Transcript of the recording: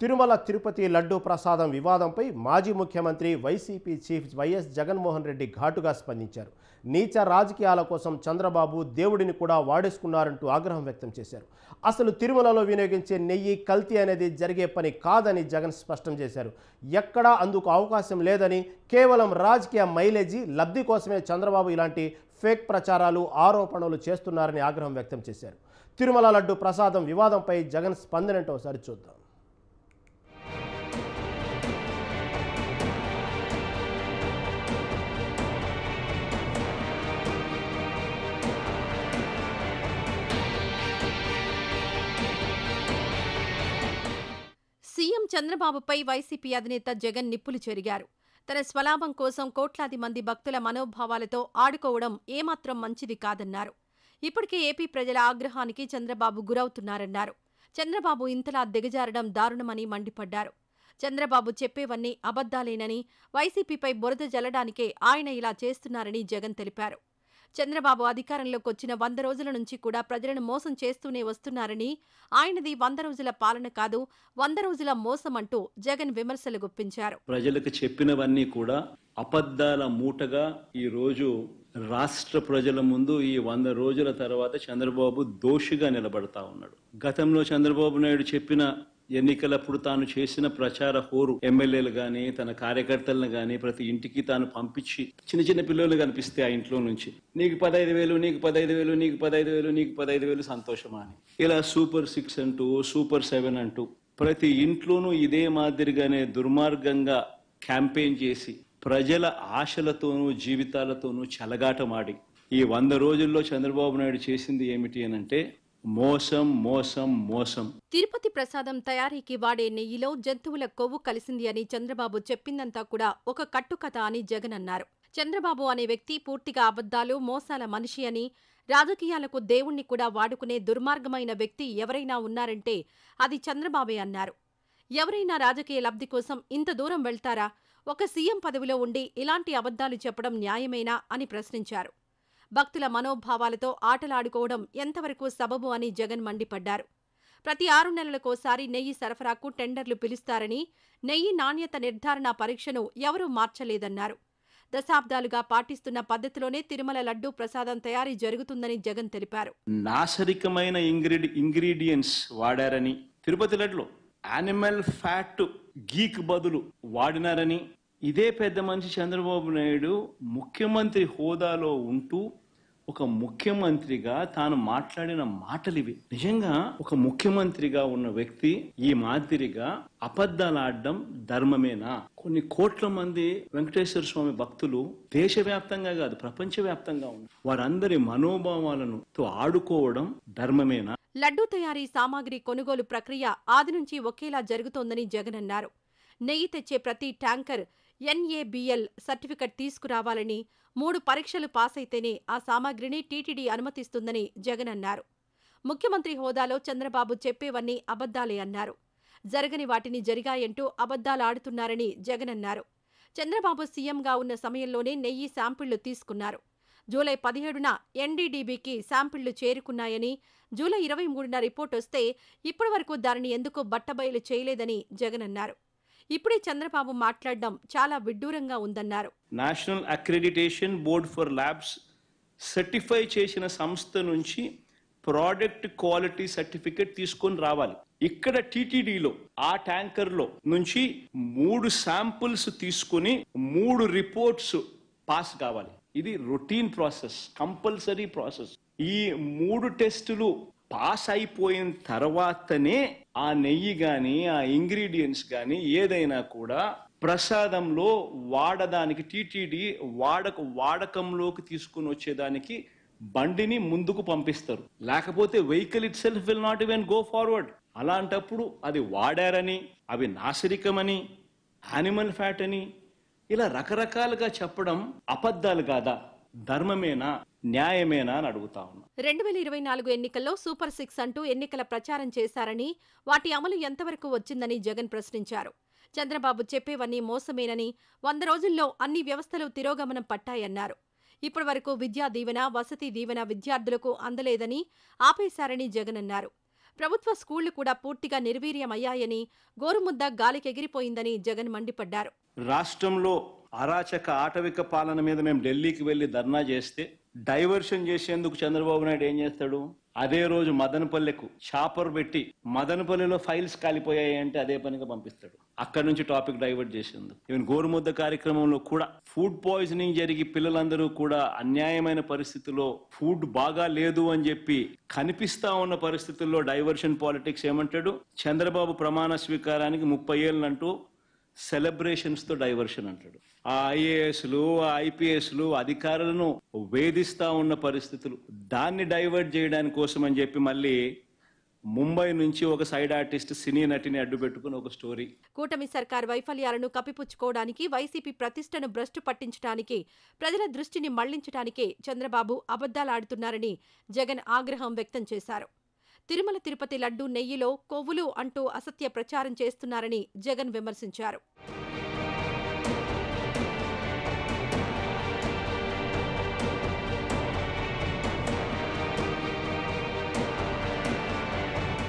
తిరుమల తిరుపతి లడ్డూ ప్రసాదం వివాదంపై మాజీ ముఖ్యమంత్రి YCP chief YS Jaganmohan Reddy ఘాటుగా స్పందించారు. నీచ రాజకీయాల కోసం చంద్రబాబు దేవుడిని కూడా వాడేసుకున్నారంటూ ఆగ్రహం వ్యక్తం చేశారు. అసలు తిరుమలలో వినియోగించే నెయ్యి కల్తీ అనేది జరిగే పని కాదని జగన్ స్పష్టం చేశారు. ఎక్కడా అందుకు అవకాశం లేదని, కేవలం రాజకీయ మైలేజీ లబ్ధి కోసమే చంద్రబాబు ఇలాంటి ఫేక్ ప్రచారాలు ఆరోపణలు చేస్తున్నారని ఆగ్రహం వ్యక్తం చేశారు. తిరుమల లడ్డూ ప్రసాదం వివాదంపై జగన్ స్పందన ఏంటో ఒకసారి చూద్దాం. సీఎం చంద్రబాబుపై వైసీపీ అధినేత జగన్ నిప్పులు చెరిగారు. తన స్వలాభం కోసం కోట్లాది మంది భక్తుల మనోభావాలతో ఆడుకోవడం ఏమాత్రం మంచిది కాదన్నారు. ఇప్పటికే ఏపీ ప్రజల ఆగ్రహానికి చంద్రబాబు గురవుతున్నారన్నారు. చంద్రబాబు ఇంతలా దిగజారడం దారుణమని మండిపడ్డారు. చంద్రబాబు చెప్పేవన్నీ అబద్దాలేనని, వైసీపీపై బురద జల్లడానికే ఆయన ఇలా చేస్తున్నారని జగన్ తెలిపారు. చంద్రబాబు అధికారంలోకి వచ్చిన 100 రోజుల నుంచి కూడా ప్రజలను మోసం చేస్తూనే వస్తున్నారని, ఆయనది 100 రోజుల పాలన కాదు, 100 రోజుల మోసం అంటూ జగన్ విమర్శలు గుప్పించారు. ప్రజలకు చెప్పినవన్నీ కూడా అబద్దాల మూటగా ఈ రోజు రాష్ట్ర ప్రజల ముందు ఈ 100 రోజుల తర్వాత చంద్రబాబు దోషిగా నిలబడతా ఉన్నాడు. గతంలో చంద్రబాబు నాయుడు చెప్పిన ఎన్నికలప్పుడు తాను చేసిన ప్రచార హోరు ఎమ్మెల్యేలు గాని, తన కార్యకర్తలను గాని ప్రతి ఇంటికి తాను పంపించి చిన్న చిన్న పిల్లలు కనిపిస్తే ఆ ఇంట్లో నుంచి నీకు 15,000, నీకు 15,000, నీకు 15,000, నీకు 15,000 సంతోషమా అని ఇలా సూపర్ 6 అంటూ, సూపర్ 7 అంటూ ప్రతి ఇంట్లోనూ ఇదే మాదిరిగానే దుర్మార్గంగా క్యాంపెయిన్ చేసి ప్రజల ఆశలతోనూ జీవితాలతోనూ చెలగాటమాడి ఈ 100 రోజుల్లో చంద్రబాబు నాయుడు చేసింది ఏమిటి అనంటే మోసం మోసం మోసం. తిరుపతి ప్రసాదం తయారీకి వాడే నెయ్యిలో జంతువుల కొవ్వు కలిసింది అని చంద్రబాబు చెప్పిందంతా కూడా ఒక కట్టుకథ అని జగన్ అన్నారు. చంద్రబాబు అనే వ్యక్తి పూర్తిగా అబద్దాలు, మోసాల మనిషి అని, రాజకీయాలకు దేవుణ్ణి కూడా వాడుకునే దుర్మార్గమైన వ్యక్తి ఎవరైనా ఉన్నారంటే అది చంద్రబాబే అన్నారు. ఎవరైనా రాజకీయ లబ్ధి కోసం ఇంత దూరం వెళ్తారా? ఒక సీఎం పదవిలో ఉండి ఇలాంటి అబద్దాలు చెప్పడం న్యాయమేనా అని ప్రశ్నించారు. భక్తుల మనోభావాలతో ఆటలాడుకోవడం ఎంతవరకు సబబు అని జగన్ మండిపడ్డారు. ప్రతి 6 నెలలకోసారి నెయ్యి సరఫరాకు టెండర్లు పిలుస్తారని, నెయ్యి నాణ్యత నిర్ధారణ పరీక్షను ఎవరూ మార్చలేదన్నారు. దశాబ్దాలుగా పాటిస్తున్న పద్ధతిలోనే తిరుమల లడ్డూ ప్రసాదం తయారీ జరుగుతుందని జగన్ తెలిపారు. నాశరికమైన ఇంగ్రీడియంట్స్ వాడారని, తిరుపతి లడ్డులో యానిమల్ ఫ్యాట్ గీక్ బదులు వాడినారని, ఇదే పెద్ద మనిషి చంద్రబాబు నాయుడు ముఖ్యమంత్రి హోదాలో ఉంటూ ఒక ముఖ్యమంత్రిగా తాను మాట్లాడిన మాటలివి. నిజంగా ఒక ముఖ్యమంత్రిగా ఉన్న వ్యక్తి ఈ మాదిరిగా అబద్ధాలు ఆడడం ధర్మమేనా? కొన్ని కోట్ల మంది వెంకటేశ్వర స్వామి భక్తులు దేశవ్యాప్తంగా కాదు ప్రపంచవ్యాప్తంగా ఉన్నారు. వారందరి మనోభావాలను ఆడుకోవడం ధర్మమేనా? లడ్డూ తయారీ సామాగ్రి కొనుగోలు ప్రక్రియ ఆది నుంచి ఒకేలా జరుగుతోందని జగన్ అన్నారు. నెయ్యి తెచ్చే ప్రతి ట్యాంకర్ NABL సర్టిఫికెట్ తీసుకురావాలని, 3 పరీక్షలు పాస్ అయితేనే ఆ సామాగ్రిని టీటీడీ అనుమతిస్తుందని జగన్ అన్నారు. ముఖ్యమంత్రి హోదాలో చంద్రబాబు చెప్పేవన్నీ అబద్దాలే అన్నారు. జరగని వాటిని జరిగాయంటూ అబద్దాలాడుతున్నారని జగన్ అన్నారు. చంద్రబాబు సీఎంగా ఉన్న సమయంలోనే నెయ్యి శాంపిళ్లు తీసుకున్నారు. జూలై 17న NDDBకి శాంపిళ్లు చేరుకున్నాయని, జూలై 23న రిపోర్ట్ వస్తే ఇప్పటి వరకు దానిని ఎందుకు బట్టబయలు చేయలేదని జగన్ అన్నారు. ఇప్పుడే చంద్రబాబు మాట్లాడడం చాలా విడ్డూరంగా ఉందన్నారు. National accreditation board for labs certify చేసిన సంస్థ నుంచి ప్రోడక్ట్ క్వాలిటీ సర్టిఫికెట్ తీసుకొని రావాలి. ఇక్కడ టీటీడీలో ఆ ట్యాంకర్ లో నుంచి 3 శాంపుల్స్ తీసుకుని 3 రిపోర్ట్స్ పాస్ కావాలి. ఇది రొటీన్ ప్రాసెస్, కంపల్సరీ ప్రాసెస్. ఈ 3 టెస్టులు పాస్ అయిపోయిన తర్వాతనే ఆ నెయ్యి గాని, ఆ ఇంగ్రీడియంట్స్ గాని ఏదైనా కూడా ప్రసాదంలో వాడడానికి టీటీడీ వాడకంలోకి తీసుకుని వచ్చేదానికి బండిని ముందుకు పంపిస్తారు. లేకపోతే vehicle it self will not even go forward. అలాంటప్పుడు అది వాడారని, అవి నాశరికమని, యానిమల్ ఫ్యాట్ అని ఇలా రకరకాలుగా చెప్పడం అబద్ధాలు కాదా? ధర్మమేనా? న్యాయమేనా అని అడుగుతా ఉన్నా. 2024 ఎన్నికల్లో సూపర్ 6 అంటూ ఎన్నికల ప్రచారం చేశారని, వాటి అమలు ఎంతవరకు వచ్చిందని జగన్ ప్రశ్నించారు. చంద్రబాబు చెప్పేవన్నీ మోసమేనని, 100 రోజుల్లో అన్ని వ్యవస్థలు తిరోగమనం పట్టాయన్నారు. ఇప్పటి వరకు విద్యా దీవెన, వసతి దీవెన విద్యార్థులకు అందలేదని, ఆపేశారని జగన్ అన్నారు. ప్రభుత్వ స్కూళ్లు కూడా పూర్తిగా నిర్వీర్యమయ్యాయని, గోరుముద్ద గాలికెగిరిపోయిందని జగన్ మండిపడ్డారు. రాష్ట్రంలో అరాచక ఆటవిక పాలన మీద మేము ఢిల్లీకి వెళ్లి ధర్నా చేస్తే డైవర్షన్ చేసేందుకు చంద్రబాబు నాయుడు ఏం చేస్తాడు? అదే రోజు మదనపల్లెకు చాపర్ పెట్టి మదనపల్లెలో ఫైల్స్ కాలిపోయాయి అంటే అదే పనిగా పంపిస్తాడు. అక్కడి నుంచి టాపిక్ డైవర్ట్ చేసేందుకు. ఈవెన్ గోరుముద్ద కార్యక్రమంలో కూడా ఫుడ్ పాయిజనింగ్ జరిగి పిల్లలందరూ కూడా అన్యాయమైన పరిస్థితుల్లో ఫుడ్ బాగా లేదు అని చెప్పి కనిపిస్తా ఉన్న పరిస్థితుల్లో డైవర్షన్ పాలిటిక్స్ ఏమంటాడు? చంద్రబాబు ప్రమాణ స్వీకారానికి 30 ఏళ్ళంటూ సెలబ్రేషన్స్ తో డైవర్షన్ అంటాడు. ఆ ఐఏఎస్లు ఐపీఎస్లు అధికారులను వేధిస్తా ఉన్న పరిస్థితులు, దాన్ని డైవర్ట్ చేయడానికి కోసం అని చెప్పి మళ్ళీ ముంబై నుంచి ఒక సైడ్ ఆర్టిస్ట్ సినీ నటిని అడ్డు పెట్టుకుని ఒక స్టోరీ. కూటమి సర్కార్ వైఫల్యాలను కప్పిపుచ్చుకోవడానికి, వైసీపీ ప్రతిష్టను భ్రష్టు పట్టించడానికి, ప్రజల దృష్టిని మళ్లించడానికే చంద్రబాబు అబద్దాలాడుతున్నారని జగన్ ఆగ్రహం వ్యక్తం చేశారు. తిరుమల తిరుపతి లడ్డూ నెయ్యిలో కొవ్వులు అంటూ అసత్య ప్రచారం చేస్తున్నారని జగన్ విమర్శించారు.